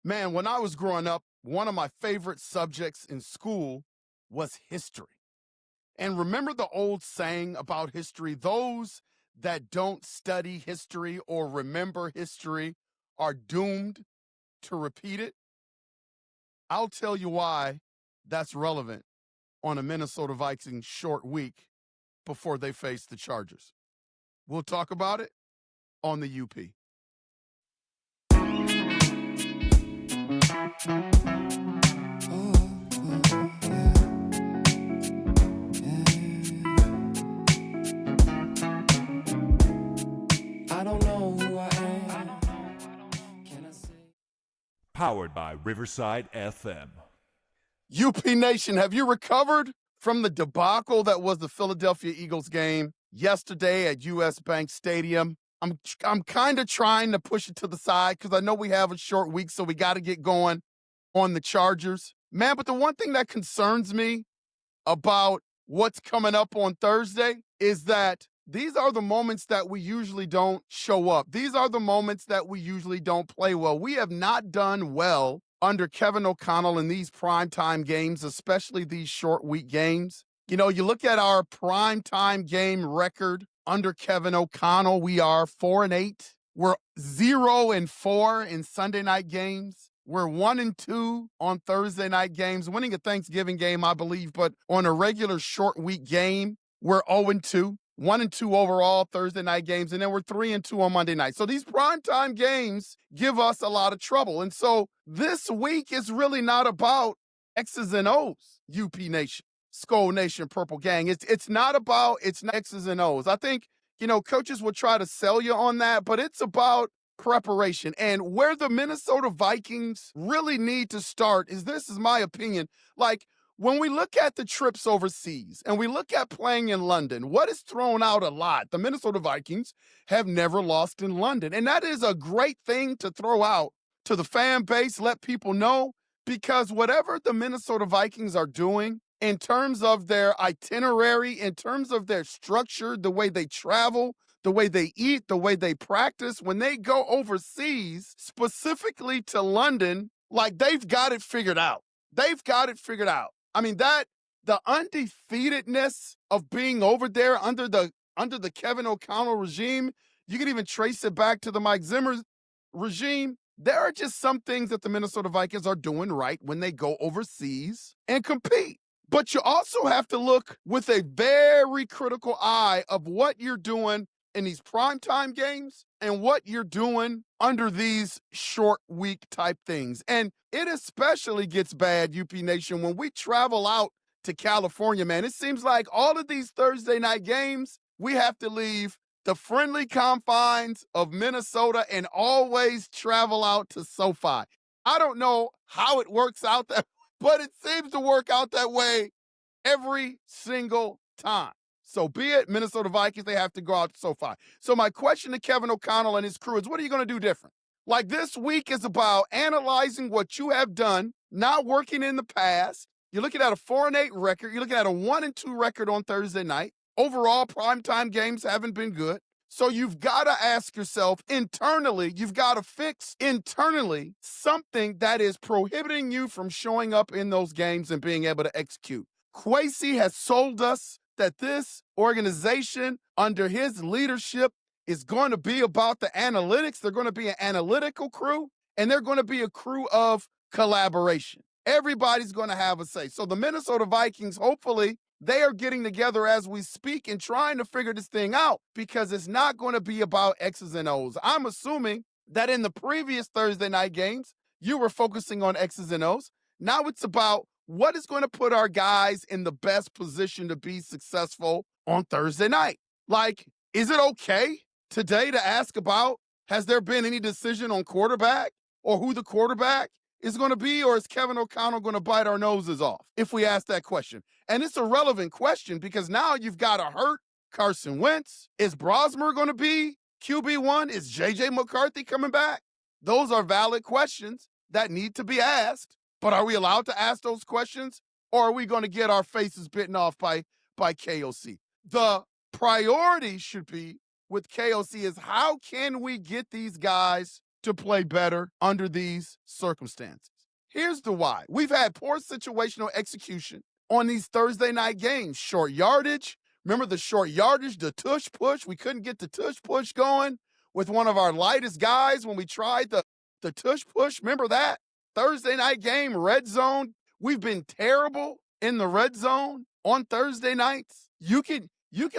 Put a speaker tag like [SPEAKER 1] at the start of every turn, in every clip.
[SPEAKER 1] Man, when I was growing up, one of my favorite subjects in school was history. And remember the old saying about history, those that don't study history or remember history are doomed to repeat it? I'll tell you why that's relevant on a Minnesota Vikings short week before they face the Chargers. We'll talk about it on the UP.
[SPEAKER 2] I don't know who I am. Can I say?
[SPEAKER 3] Powered by Riverside FM.
[SPEAKER 1] UP Nation, have you recovered from the debacle that was the Philadelphia Eagles game yesterday at US Bank Stadium? I'm kind of trying to push it to the side because I know we have a short week, so we got to get going on the Chargers. Man, but the one thing that concerns me about what's coming up on Thursday is that these are the moments that we usually don't show up. These are the moments that we usually don't play well. We have not done well under Kevin O'Connell in these primetime games, especially these short week games. You know, you look at our primetime game record under Kevin O'Connell, we are 4-8. We're 0-4 in Sunday night games. We're 1-2 on Thursday night games, winning a Thanksgiving game, I believe, but on a regular short week game, we're 0-2. 1-2 overall Thursday night games, and then we're 3-2 on Monday night. So these primetime games give us a lot of trouble. And so this week is really not about X's and O's, UP Nation, Skull Nation, Purple Gang. It's not X's and O's. I think, coaches will try to sell you on that, but it's about preparation. And where the Minnesota Vikings really need to start is, this is my opinion, like, when we look at the trips overseas and we look at playing in London, what is thrown out a lot? The Minnesota Vikings have never lost in London. And that is a great thing to throw out to the fan base, let people know, because whatever the Minnesota Vikings are doing in terms of their itinerary, in terms of their structure, the way they travel, the way they eat, the way they practice, when they go overseas, specifically to London, like, they've got it figured out. They've got it figured out. I mean, the undefeatedness of being over there under the Kevin O'Connell regime, you can even trace it back to the Mike Zimmer regime. There are just some things that the Minnesota Vikings are doing right when they go overseas and compete. But you also have to look with a very critical eye of what you're doing in these primetime games and what you're doing under these short week type things. And it especially gets bad, UP Nation, when we travel out to California, man. It seems like all of these Thursday night games, we have to leave the friendly confines of Minnesota and always travel out to SoFi. I don't know how it works out that, but it seems to work out that way every single time. So be it, Minnesota Vikings, they have to go out to SoFi. So my question to Kevin O'Connell and his crew is, what are you going to do different? Like, this week is about analyzing what you have done, not working in the past. You're looking at a 4-8 record. You're looking at a 1-2 record on Thursday night. Overall, primetime games haven't been good. So you've got to ask yourself internally, you've got to fix internally something that is prohibiting you from showing up in those games and being able to execute. Kwesi has sold us that this organization under his leadership is going to be about the analytics. They're going to be an analytical crew, and they're going to be a crew of collaboration. Everybody's going to have a say. So the Minnesota Vikings, hopefully, they are getting together as we speak and trying to figure this thing out, because it's not going to be about X's and O's. I'm assuming that in the previous Thursday night games, you were focusing on X's and O's. Now it's about what is going to put our guys in the best position to be successful on Thursday night. Like, is it okay today to ask about, has there been any decision on quarterback or who the quarterback is going to be, or is Kevin O'Connell going to bite our noses off if we ask that question? And it's a relevant question because now you've got a hurt Carson Wentz. Is Brosmer going to be QB1? Is J.J. McCarthy coming back? Those are valid questions that need to be asked. But are we allowed to ask those questions, or are we going to get our faces bitten off by KOC? The priority should be with KOC is, how can we get these guys to play better under these circumstances. Here's the why. We've had poor situational execution on these Thursday night games. Short yardage. Remember the short yardage, the tush push? We couldn't get the tush push going with one of our lightest guys when we tried the tush push. Remember that? Thursday night game, red zone. We've been terrible in the red zone on Thursday nights. You could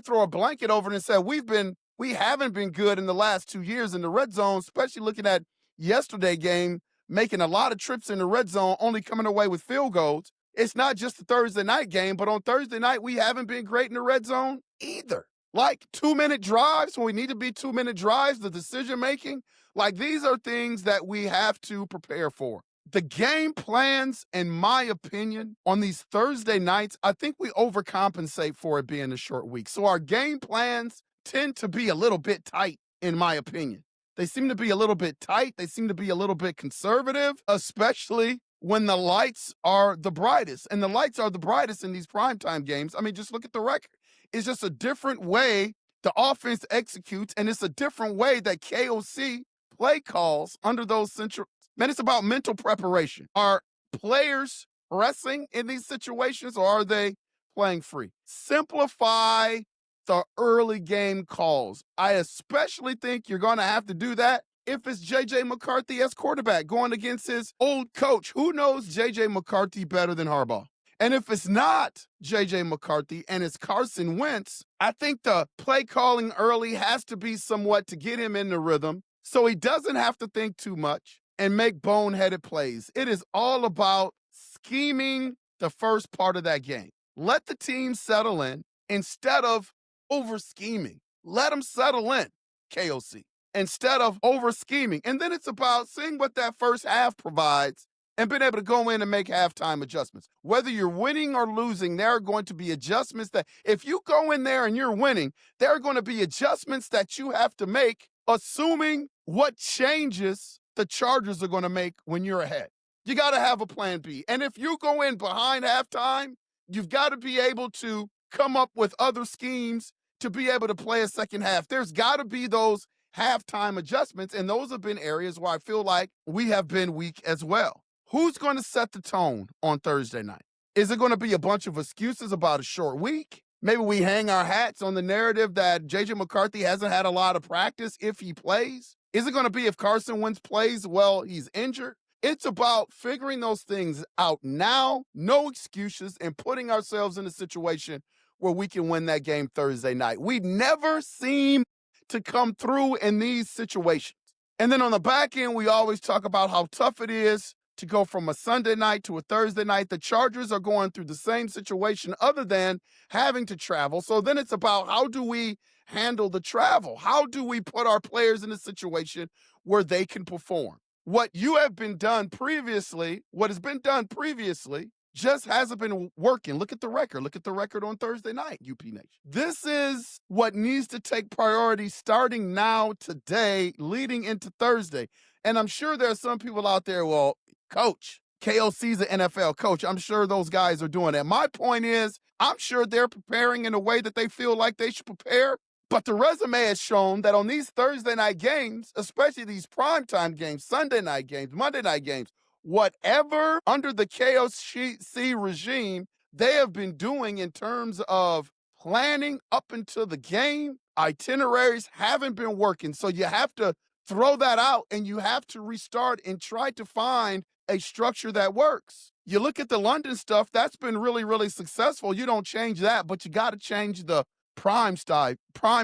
[SPEAKER 1] throw a blanket over it and say we haven't been good in the last 2 years in the red zone, especially looking at yesterday game, making a lot of trips in the red zone, only coming away with field goals. It's not just the Thursday night game, but on Thursday night, we haven't been great in the red zone either. Like 2-minute drives when we need to be 2-minute drives, the decision making, like these are things that we have to prepare for. The game plans, in my opinion, on these Thursday nights, I think we overcompensate for it being a short week. So our game plans tend to be a little bit tight, in my opinion. They seem to be a little bit tight. They seem to be a little bit conservative, especially when the lights are the brightest. And the lights are the brightest in these primetime games. I mean, just look at the record. It's just a different way the offense executes, and it's a different way that KOC play calls under those central. Man, it's about mental preparation. Are players pressing in these situations, or are they playing free? Simplify the early game calls. I especially think you're going to have to do that if it's J.J. McCarthy as quarterback going against his old coach. Who knows J.J. McCarthy better than Harbaugh? And if it's not J.J. McCarthy and it's Carson Wentz, I think the play calling early has to be somewhat to get him in the rhythm so he doesn't have to think too much and make boneheaded plays. It is all about scheming the first part of that game. Let the team settle in instead of over-scheming. Let them settle in, KOC, instead of over-scheming. And then it's about seeing what that first half provides and being able to go in and make halftime adjustments. Whether you're winning or losing, there are going to be adjustments that if you go in there and you're winning, there are going to be adjustments that you have to make, assuming what changes the Chargers are going to make when you're ahead. You got to have a plan B. And if you go in behind halftime, you've got to be able to come up with other schemes to be able to play a second half. There's got to be those halftime adjustments, and those have been areas where I feel like we have been weak as well. Who's going to set the tone on Thursday night? Is it going to be a bunch of excuses about a short week? Maybe we hang our hats on the narrative that J.J. McCarthy hasn't had a lot of practice if he plays? Is it going to be if Carson Wentz plays, well, he's injured? It's about figuring those things out now, no excuses, and putting ourselves in a situation where we can win that game Thursday night. We never seem to come through in these situations. And then on the back end, we always talk about how tough it is to go from a Sunday night to a Thursday night. The Chargers are going through the same situation other than having to travel. So then it's about how do we handle the travel? How do we put our players in a situation where they can perform? What has been done previously, just hasn't been working. Look at the record. Look at the record on Thursday night, UP Nation. This is what needs to take priority starting now, today, leading into Thursday. And I'm sure there are some people out there, well, coach, KOC's an NFL coach. I'm sure those guys are doing that. My point is, I'm sure they're preparing in a way that they feel like they should prepare. But the resume has shown that on these Thursday night games, especially these primetime games, Sunday night games, Monday night games, whatever under the KOC regime they have been doing in terms of planning up until the game, itineraries haven't been working. So you have to throw that out and you have to restart and try to find a structure that works. You look at the London stuff, that's been really, really successful. You don't change that, but you got to change the prime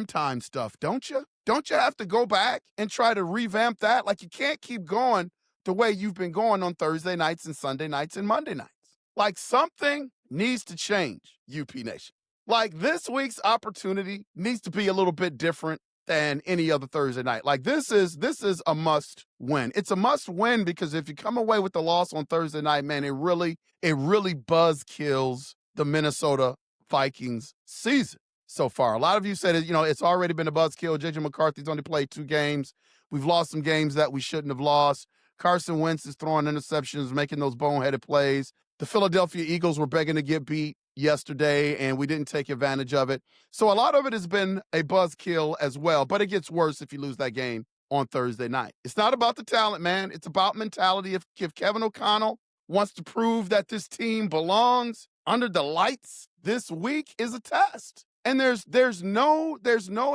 [SPEAKER 1] time stuff, don't you? Don't you have to go back and try to revamp that? Like you can't keep going the way you've been going on Thursday nights and Sunday nights and Monday nights. Like something needs to change, UP Nation. Like this week's opportunity needs to be a little bit different than any other Thursday night. Like this is a must win. It's a must win because if you come away with the loss on Thursday night, man, it really buzz kills the Minnesota Vikings season so far. A lot of you said, it's already been a buzzkill. J.J. McCarthy's only played 2 games. We've lost some games that we shouldn't have lost. Carson Wentz is throwing interceptions, making those boneheaded plays. The Philadelphia Eagles were begging to get beat yesterday, and we didn't take advantage of it. So a lot of it has been a buzzkill as well, but it gets worse if you lose that game on Thursday night. It's not about the talent, man. It's about mentality. If Kevin O'Connell wants to prove that this team belongs under the lights, this week is a test. And there's no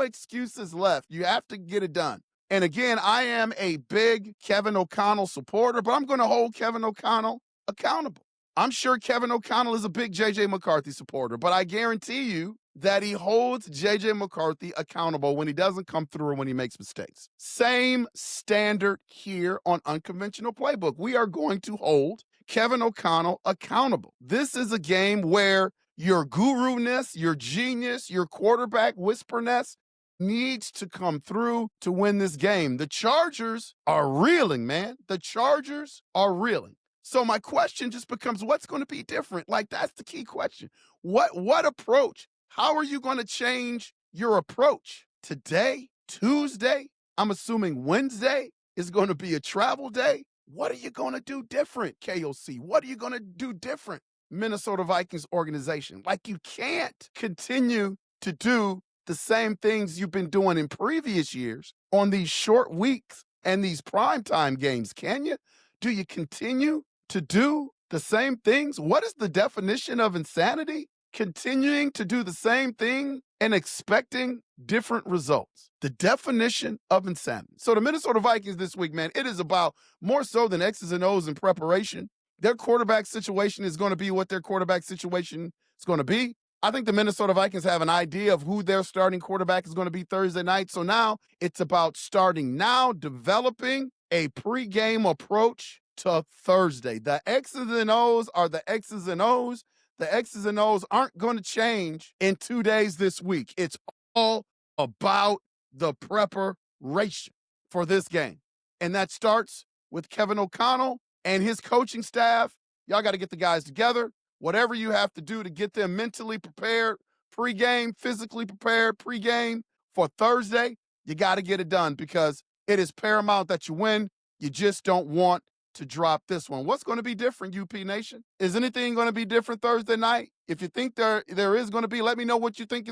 [SPEAKER 1] excuses left. You have to get it done. And again, I am a big Kevin O'Connell supporter, but I'm going to hold Kevin O'Connell accountable. I'm sure Kevin O'Connell is a big J.J. McCarthy supporter, but I guarantee you that he holds J.J. McCarthy accountable when he doesn't come through or when he makes mistakes. Same standard here on Unconventional Playbook. We are going to hold Kevin O'Connell accountable. This is a game where your guru-ness, your genius, your quarterback whisperness needs to come through to win this game. The Chargers are reeling, man. The Chargers are reeling. So my question just becomes, what's going to be different? Like, that's the key question. What approach? How are you going to change your approach? Today, Tuesday, I'm assuming Wednesday is going to be a travel day. What are you going to do different, KOC? What are you going to do different, Minnesota Vikings organization? Like, you can't continue to do the same things you've been doing in previous years on these short weeks and these primetime games, can you? Do you continue to do the same things? What is the definition of insanity? Continuing to do the same thing and expecting different results. The definition of insanity. So the Minnesota Vikings this week, man, it is about more so than X's and O's in preparation. Their quarterback situation is going to be what their quarterback situation is going to be. I think the Minnesota Vikings have an idea of who their starting quarterback is going to be Thursday night. So now it's about starting now, developing a pregame approach to Thursday. The X's and O's are the X's and O's. The X's and O's aren't going to change in 2 days this week. It's all about the preparation for this game. And that starts with Kevin O'Connell and his coaching staff. Y'all got to get the guys together. Whatever you have to do to get them mentally prepared, pregame, physically prepared, pregame for Thursday, you got to get it done because it is paramount that you win. You just don't want to drop this one. What's going to be different, UP Nation? Is anything going to be different Thursday night? If you think there is going to be, let me know what you think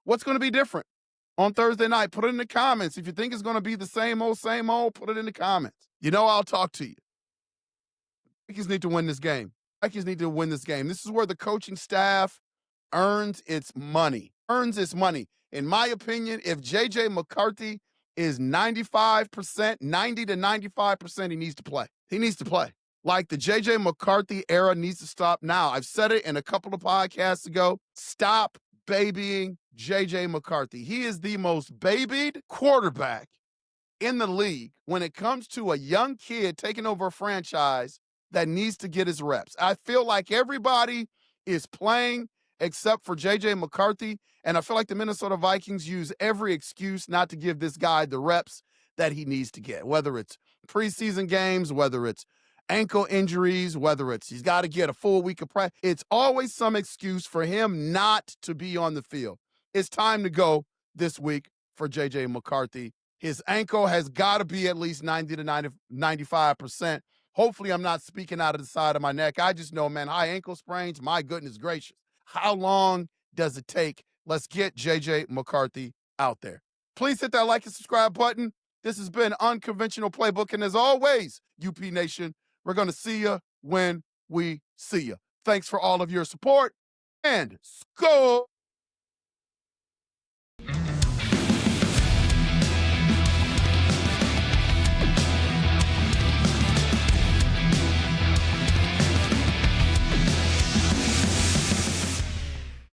[SPEAKER 1] what's going to be different on Thursday night. Put it in the comments. If you think it's going to be the same old, put it in the comments. You know, I'll talk to you. Vikings need to win this game. Vikings need to win this game. This is where the coaching staff earns its money. In my opinion, if J.J. McCarthy is 95%, 90 to 95%, he needs to play. He needs to play. Like, the J.J. McCarthy era needs to stop now. I've said it in a couple of podcasts ago. Stop babying J.J. McCarthy. He is the most babied quarterback in the league when it comes to a young kid taking over a franchise that needs to get his reps. I feel like everybody is playing except for J.J. McCarthy, and I feel like the Minnesota Vikings use every excuse not to give this guy the reps that he needs to get, whether it's preseason games, whether it's ankle injuries, whether it's he's got to get a full week of practice. It's always some excuse for him not to be on the field. It's time to go this week for J.J. McCarthy. His ankle has got to be at least 90 to 95%. Hopefully, I'm not speaking out of the side of my neck. I just know, man, high ankle sprains, my goodness gracious. How long does it take? Let's get J.J. McCarthy out there. Please hit that like and subscribe button. This has been Unconventional Playbook. And as always, UP Nation, we're going to see you when we see you. Thanks for all of your support and score.